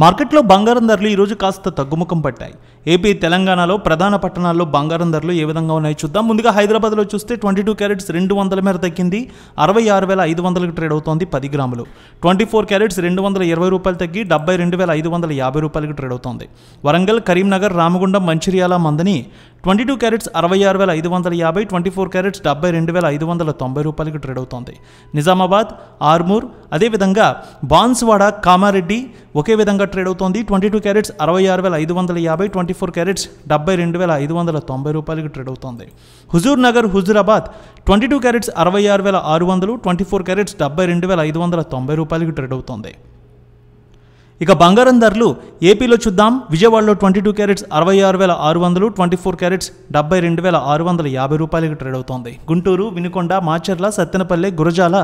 మార్కెట్లో బంగారం ధరలు ఈరోజు కాస్త తగ్గుముఖం పట్టాయి. ఏపీ, తెలంగాణలో ప్రధాన పట్టణాల్లో బంగారం ధరలు ఏ విధంగా ఉన్నాయో చూద్దాం. ముందుగా హైదరాబాద్లో చూస్తే 22 క్యారెట్స్ 200 మేర తగ్గింది. 66,500కి ట్రేడ్ అవుతోంది 10 గ్రాములు. 24 క్యారెట్స్ 220 రూపాయలు తగ్గి 72,550 రూపాయలకి ట్రేడ్ అవుతోంది. వరంగల్, కరీంనగర్, రామగుండం, మంచిర్యాల, మందని 22 క్యారెట్స్ 66,550, 24 క్యారెట్స్ 72,590 రూపాయలకి ట్రేడ్ అవుతోంది. నిజామాబాద్, ఆర్మూర్, అదేవిధంగా బాన్స్వాడ, కామారెడ్డి ఒకే విధంగా ట్రేడ్ అవుతోంది. 22 క్యారెట్స్ 66,550, 24 క్యారెట్స్ 72,590 రూపాయలకి ట్రేడ్ అవుతోంది. హుజూర్ నగర్, హుజూరాబాద్ 22 క్యారెట్స్ 66,600, 24 క్యారెట్స్ 72,590 రూపాయలకి ట్రేడ్ అవుతోంది. ఇక బంగారం ధరలు ఏపీలో చూద్దాం. విజయవాడలో 22 క్యారెట్స్ 66,600, 24 క్యారెట్స్ 72,650 రూపాయలకి ట్రేడ్ అవుతోంది. గుంటూరు, వినుకొండ, మాచర్ల, సత్తెనపల్లె, గురజాల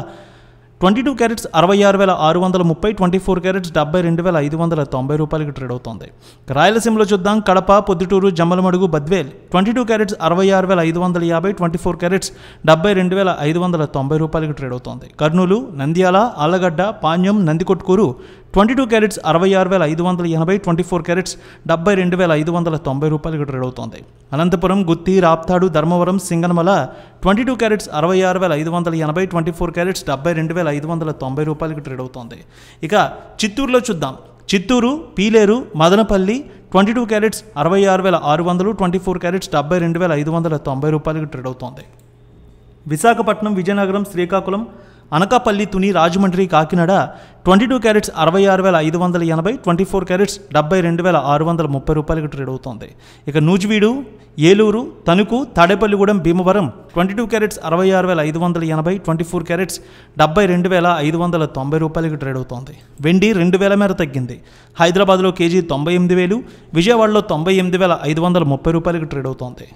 22 క్యారెట్స్ 66,630, 24 క్యారెట్స్ 72,590 రూపాయలకి ట్రేడ్ అవుతోంది. రాయలసీమలో చూద్దాం. కడప, పొద్దుటూరు, జమ్మలమడుగు, బద్వేల్ 22 క్యారెట్స్ 66,550, 24 క్యారెట్స్ 72,590 రూపాయలకి ట్రేడ్ అవుతోంది. కర్నూలు, నంద్యాల, ఆళ్లగడ్డ, పాణ్యం, నందికొట్కూరు 22 క్యారెట్స్ 66,580, 24 క్యారెట్స్ 72,590 రూపాయలకి ట్రేడ్ అవుతోంది. అనంతపురం, గుత్తి, రాప్తాడు, ధర్మవరం, సింగనమల 22 క్యారెట్స్ 66,580, 24 క్యారెట్స్ 72,590 రూపాయలకి ట్రేడ్ అవుతోంది. ఇక చిత్తూరులో చూద్దాం. చిత్తూరు, పీలేరు, మదనపల్లి 22 క్యారెట్స్ 66,600, 24 క్యారెట్స్ 72,590 రూపాయలకి ట్రేడ్ అవుతోంది. విశాఖపట్నం, విజయనగరం, శ్రీకాకుళం, అనకాపల్లి, తుని, రాజమండ్రి, కాకినాడ 22 క్యారెట్స్ 66,580, 24 క్యారెట్స్ 72,630 రూపాయలకి ట్రేడ్ అవుతోంది. ఇక నూజివీడు, ఏలూరు, తణుకు, తాడేపల్లిగూడెం, భీమవరం 22 క్యారెట్స్ 66,580, 24 క్యారెట్స్ 72,590 రూపాయలకి ట్రేడ్ అవుతోంది. వెండి 2,000 మేర తగ్గింది. హైదరాబాద్లో కేజీ 98,000, విజయవాడలో 98,530 రూపాయలకి ట్రేడ్ అవుతోంది.